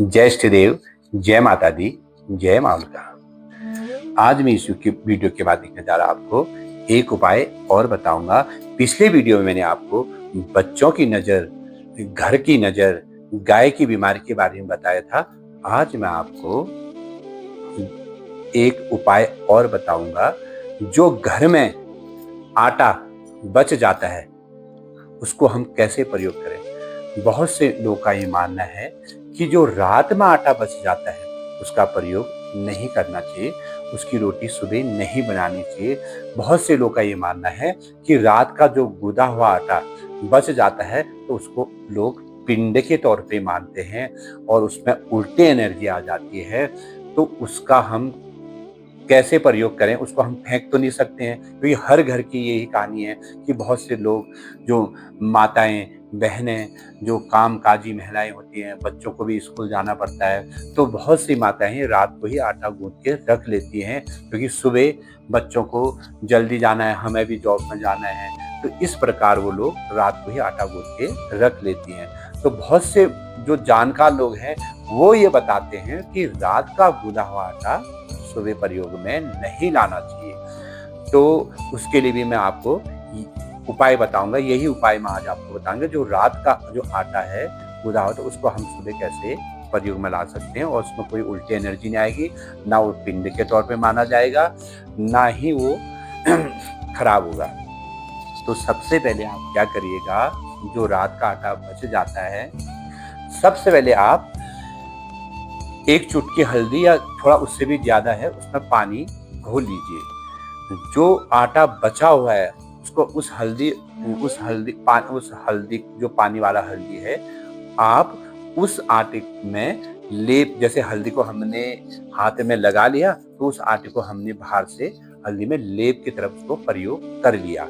जय श्रीदेव, जय माता दी, जय मां दुर्गा। आज मैं इस वीडियो के बाद दिखने जा रहा आपको एक उपाय और बताऊंगा। पिछले वीडियो में मैंने आपको बच्चों की नज़र, घर की नज़र, गाय की बीमारी के बारे में बताया था। आज मैं आपको एक उपाय और बताऊंगा। जो घर में आटा बच जाता है उसको हम कैसे प्रयोग करें। बहुत से लोगों का ये मानना है कि जो रात में आटा बच जाता है उसका प्रयोग नहीं करना चाहिए, उसकी रोटी सुबह नहीं बनानी चाहिए। बहुत से लोगों का ये मानना है कि रात का जो गुदा हुआ आटा बच जाता है तो उसको लोग पिंड के तौर पे मानते हैं और उसमें उल्टे एनर्जी आ जाती है। तो उसका हम कैसे प्रयोग करें, उसको हम फेंक तो नहीं सकते हैं, क्योंकि हर घर की यही कहानी है कि बहुत से लोग, जो माताएं बहनें, जो कामकाजी महिलाएं होती हैं, बच्चों को भी स्कूल जाना पड़ता है, तो बहुत सी माताएं रात को ही आटा गूंथ के रख लेती हैं, क्योंकि सुबह बच्चों को जल्दी जाना है, हमें भी जॉब में जाना है। तो इस प्रकार वो लोग रात को ही आटा गूंथ के रख लेती हैं। तो बहुत से जो जानकार लोग हैं वो ये बताते हैं कि रात का गूंथा हुआ आटा सुबह प्रयोग में नहीं लाना चाहिए। तो उसके लिए भी मैं आपको उपाय बताऊंगा। यही उपाय मैं आज आपको बताऊंगा। जो रात का जो आटा है गूंथा हुआ, तो उसको हम सुबह कैसे प्रयोग में ला सकते हैं और उसमें कोई उल्टी एनर्जी नहीं आएगी, ना वो पिंड के तौर पे माना जाएगा, ना ही वो खराब होगा। तो सबसे पहले आप क्या करिएगा, जो रात का आटा बच जाता है, सबसे पहले आप एक चुटकी हल्दी या थोड़ा उससे भी ज्यादा है उसमें पानी घोल लीजिए। जो आटा बचा हुआ है उसको उस हल्दी जो पानी वाला हल्दी है, आप उस आटे में लेप, जैसे हल्दी को हमने हाथ में लगा लिया तो उस आटे को हमने बाहर से हल्दी में लेप की तरफ उसको प्रयोग कर लिया।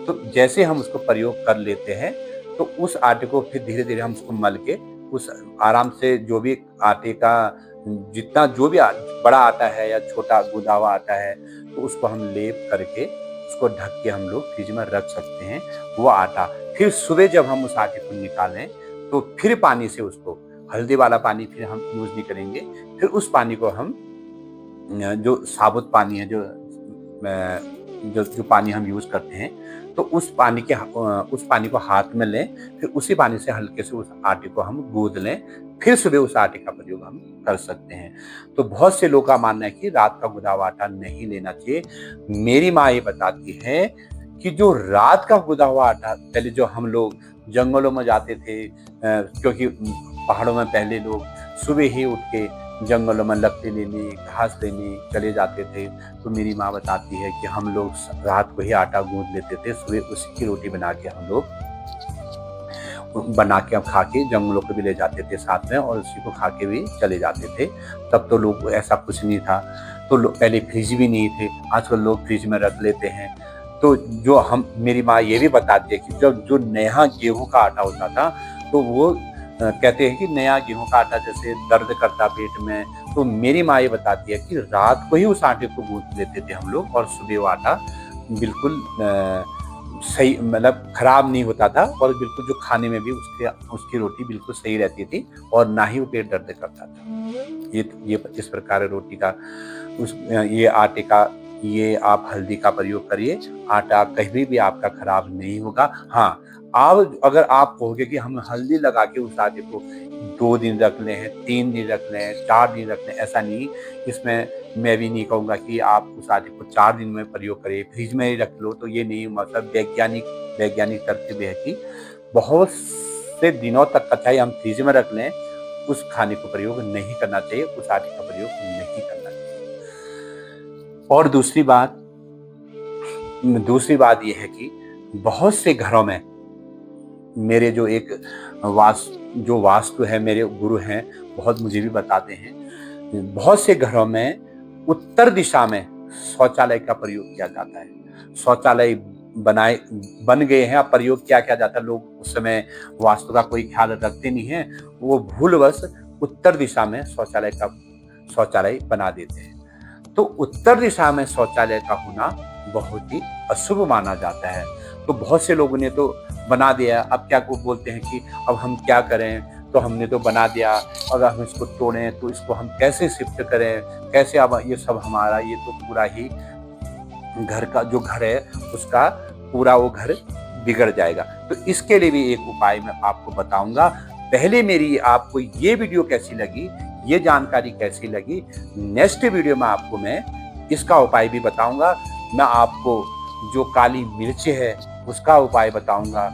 तो जैसे हम उसको प्रयोग कर लेते हैं तो उस आटे को फिर धीरे धीरे हम उसको मल के उस आराम से, जो भी आटे का जितना जो भी बड़ा आटा है या छोटा गूंथा हुआ आटा है, तो उसको हम लेप करके उसको ढक के हम लोग फ्रिज में रख सकते हैं वो आटा। फिर सुबह जब हम उस आटे को निकालें तो फिर पानी से उसको, हल्दी वाला पानी फिर हम यूज नहीं करेंगे। फिर उस पानी को हम, जो साबुत पानी है, जो पानी हम यूज करते हैं, तो उस पानी को हाथ में लें, फिर उसी पानी से हल्के से उस आटे को हम गूंथ लें, फिर सुबह उस आटे का प्रयोग हम कर सकते हैं। तो बहुत से लोगों का मानना है कि रात का गूंथा हुआ आटा नहीं लेना चाहिए। मेरी माँ ये बताती है कि जो रात का गूंथा हुआ आटा, पहले जो हम लोग जंगलों में जाते थे, क्योंकि पहाड़ों में पहले लोग सुबह ही उठ के जंगलों में लकड़ी लेने, घास लेने चले जाते थे, तो मेरी माँ बताती है कि हम लोग रात को ही आटा गूंथ लेते थे, सुबह उसी की रोटी बना के हम लोग खा के जंगलों को भी ले जाते थे साथ में, और उसी को खा के भी चले जाते थे। तब तो लोग, ऐसा कुछ नहीं था, तो पहले फ्रिज भी नहीं थे, आजकल लोग फ्रिज में रख लेते हैं। तो मेरी माँ ये भी बताती है कि जब जो नया गेहूं का आटा होता था, तो वो कहते हैं कि नया गेहूं का आटा जैसे दर्द करता पेट में, तो मेरी माँ ये बताती है कि रात को ही उस आटे को गूंथ लेते थे हम लोग, और सुबह वो आटा बिल्कुल सही, मतलब खराब नहीं होता था, और बिल्कुल जो खाने में भी उसकी रोटी बिल्कुल सही रहती थी, और ना ही वो पेट दर्द करता था। ये इस प्रकार रोटी का, ये आटे का, ये आप हल्दी का प्रयोग करिए, आटा कभी भी आपका खराब नहीं होगा। हाँ, आप अगर आप कहोगे कि हम हल्दी लगा के उस आटे को 2 दिन रख लें, 3 दिन रख लें, 4 दिन रख लें, ऐसा नहीं। इसमें मैं भी नहीं कहूँगा कि आप उस आटे को 4 दिन में प्रयोग करें, फ्रिज में ही रख लो, तो ये नहीं। मतलब वैज्ञानिक तर्क भी है कि बहुत से दिनों तक का चाहे हम फ्रिज में रख लें, उस खाने को प्रयोग नहीं करना चाहिए, उस आटे का प्रयोग नहीं करना चाहिए। और दूसरी बात यह है कि बहुत से घरों में, मेरे जो एक वास्तु है, मेरे गुरु हैं, बहुत मुझे भी बताते हैं, बहुत से घरों में उत्तर दिशा में शौचालय का प्रयोग किया जाता है। शौचालय बन गए हैं, अब प्रयोग क्या किया जाता है, लोग उस समय वास्तु का कोई ख्याल रखते नहीं है, वो भूलवश उत्तर दिशा में शौचालय बना देते हैं। तो उत्तर दिशा में शौचालय का होना बहुत ही अशुभ माना जाता है। तो बहुत से लोगों ने तो बना दिया। अब क्या को बोलते हैं कि अब हम क्या करें, तो हमने तो बना दिया, अगर हम इसको तोड़ें तो इसको हम कैसे शिफ्ट करें, कैसे अब ये सब हमारा ये तो पूरा ही घर का जो घर है उसका पूरा वो घर बिगड़ जाएगा। तो इसके लिए भी एक उपाय मैं आपको बताऊंगा। पहले मेरी आपको ये वीडियो कैसी लगी, ये जानकारी कैसी लगी, नेक्स्ट वीडियो में आपको मैं इसका उपाय भी बताऊंगा। मैं आपको जो काली मिर्च है उसका उपाय बताऊंगा,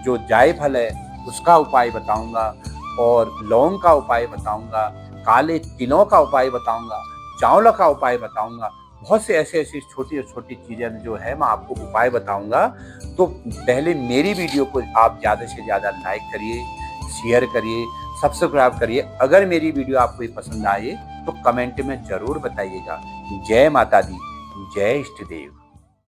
जो जायफल है उसका उपाय बताऊंगा, और लौंग का उपाय बताऊंगा, काले तिलों का उपाय बताऊंगा, चावल का उपाय बताऊंगा। बहुत से ऐसी छोटी छोटी चीजें जो है मैं आपको उपाय बताऊंगा। तो पहले मेरी वीडियो को आप ज़्यादा से ज़्यादा लाइक करिए, शेयर करिए, सब्सक्राइब करिए। अगर मेरी वीडियो आपको पसंद आए तो कमेंट में ज़रूर बताइएगा। जय माता दी, जय इष्ट देव।